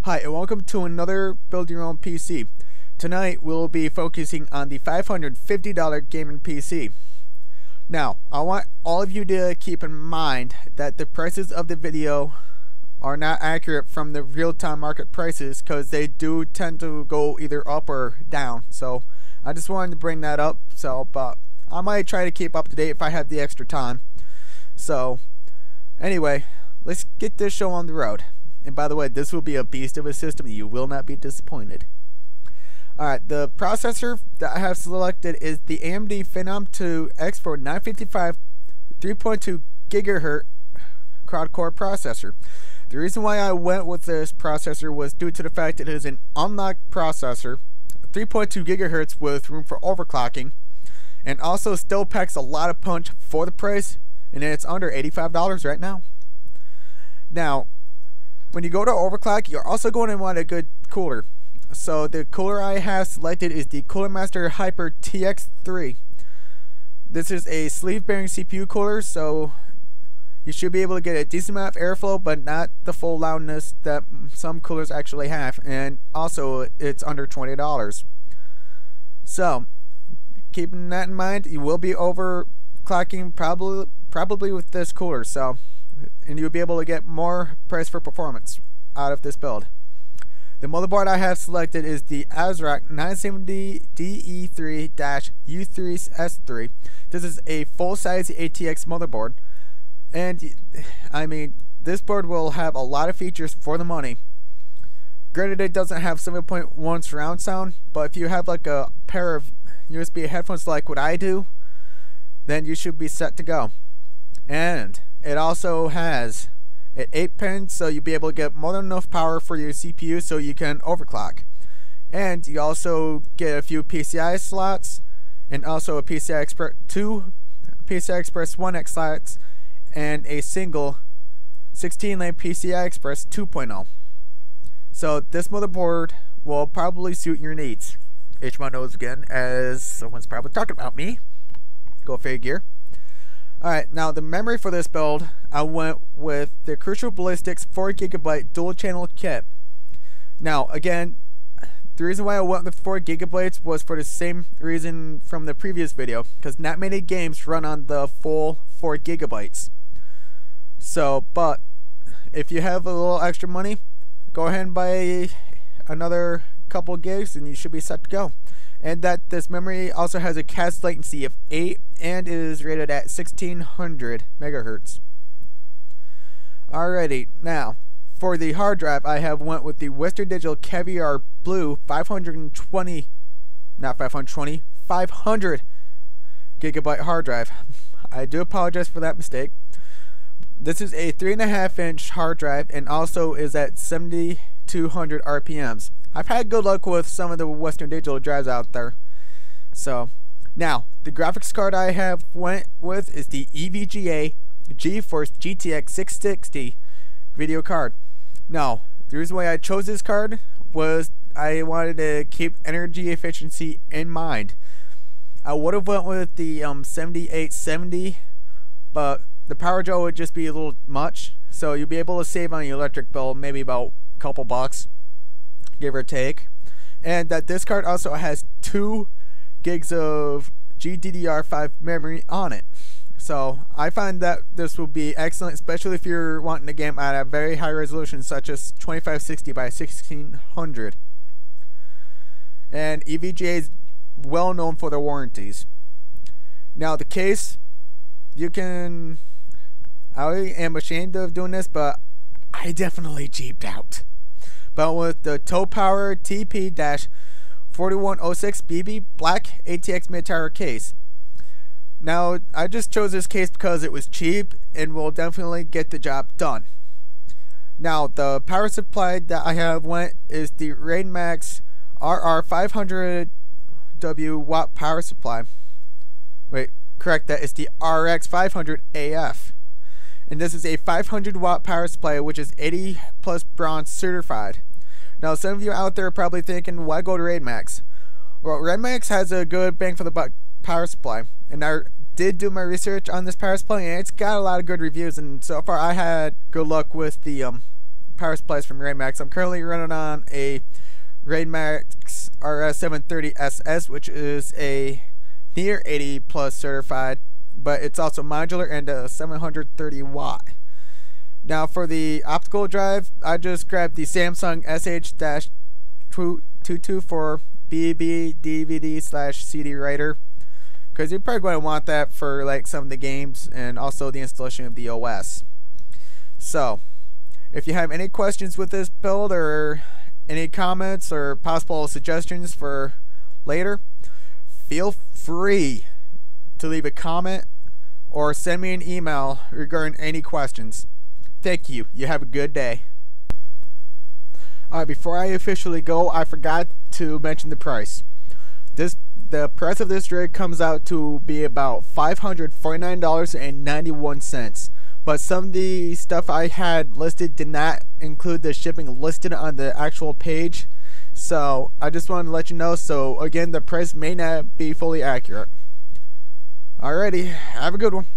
Hi and welcome to another Build Your Own PC. Tonight we'll be focusing on the $550 gaming PC. Now, I want all of you to keep in mind that the prices of the video are not accurate from the real-time market prices because they do tend to go either up or down. So I just wanted to bring that up. But I might try to keep up to date if I have the extra time. So anyway, let's get this show on the road. And by the way, this will be a beast of a system. You will not be disappointed. Alright, the processor that I have selected is the AMD Phenom 2X for 955 3.2 GHz quad-core processor. The reason why I went with this processor was due to the fact it is an unlocked processor, 3.2 GHz with room for overclocking, and also still packs a lot of punch for the price, and it's under $85 right now. Now, when you go to overclock, you're also going to want a good cooler. So the cooler I have selected is the Cooler Master Hyper TX3. This is a sleeve bearing CPU cooler, so you should be able to get a decent amount of airflow, but not the full loudness that some coolers actually have. And also, it's under $20. So, keeping that in mind, you will be overclocking probably with this cooler. And you'll be able to get more price for performance out of this build. The motherboard I have selected is the ASRock 970DE3-U3S3. This is a full-size ATX motherboard, and I mean, this board will have a lot of features for the money. Granted, it doesn't have 7.1 surround sound, but if you have like a pair of USB headphones like what I do, then you should be set to go. And it also has an 8-pin, so you'll be able to get more than enough power for your CPU so you can overclock. And you also get a few PCI slots, and also a two PCI Express 1X slots, and a single 16-lane PCI Express 2.0. So this motherboard will probably suit your needs. H my nose again, as someone's probably talking about me. Go figure. Alright, now the memory for this build, I went with the Curical Ballistix 4GB dual channel kit. Now again, the reason why I went with 4 GB was for the same reason from the previous video, because not many games run on the full 4 GB. So, but if you have a little extra money, go ahead and buy another couple gigs and you should be set to go. And that this memory also has a CAS latency of 8 and is rated at 1600 MHz. Alrighty, now for the hard drive, I have went with the Western Digital Caviar Blue 500 GB hard drive. I do apologize for that mistake. This is a 3.5-inch hard drive and also is at 7200 RPMs. I've had good luck with some of the Western Digital drives out there. So, now, the graphics card I have went with is the EVGA Geforce GTX 660 video card. Now, the reason why I chose this card was I wanted to keep energy efficiency in mind. I would have went with the 7870, but the power jaw would just be a little much. So you'll be able to save on your electric bill, maybe about a couple bucks, give or take. And that this card also has 2 gigs of GDDR5 memory on it. So I find that this will be excellent, especially if you're wanting a game at a very high resolution such as 2560 by 1600. And EVGA is well known for their warranties. Now the case, I am ashamed of doing this, but I definitely cheaped out. But with the Topower TP-4106BB Black ATX mid-tower case. Now, I just chose this case because it was cheap and will definitely get the job done. Now, the power supply that I have went is the Raidmax RR500W watt power supply. Wait, correct, that is the RX500AF. And this is a 500 watt power supply which is 80 plus bronze certified. Now some of you out there are probably thinking, why go to Raidmax? Well, Raidmax has a good bang for the buck power supply, and I did do my research on this power supply and it's got a lot of good reviews, and so far I had good luck with the power supplies from Raidmax. I'm currently running on a Raidmax RS730SS, which is a near 80 plus certified, but it's also modular and a 730 watt. Now for the optical drive, I just grabbed the Samsung SH-22 for BB DVD/CD writer, because you're probably going to want that for like some of the games and also the installation of the OS. So if you have any questions with this build or any comments or possible suggestions for later, feel free to leave a comment or send me an email regarding any questions. Thank you. You have a good day. Alright, before I officially go, I forgot to mention the price. The price of this rig comes out to be about $549.91. But some of the stuff I had listed did not include the shipping listed on the actual page. So I just wanted to let you know. So again, the price may not be fully accurate. Alrighty, have a good one.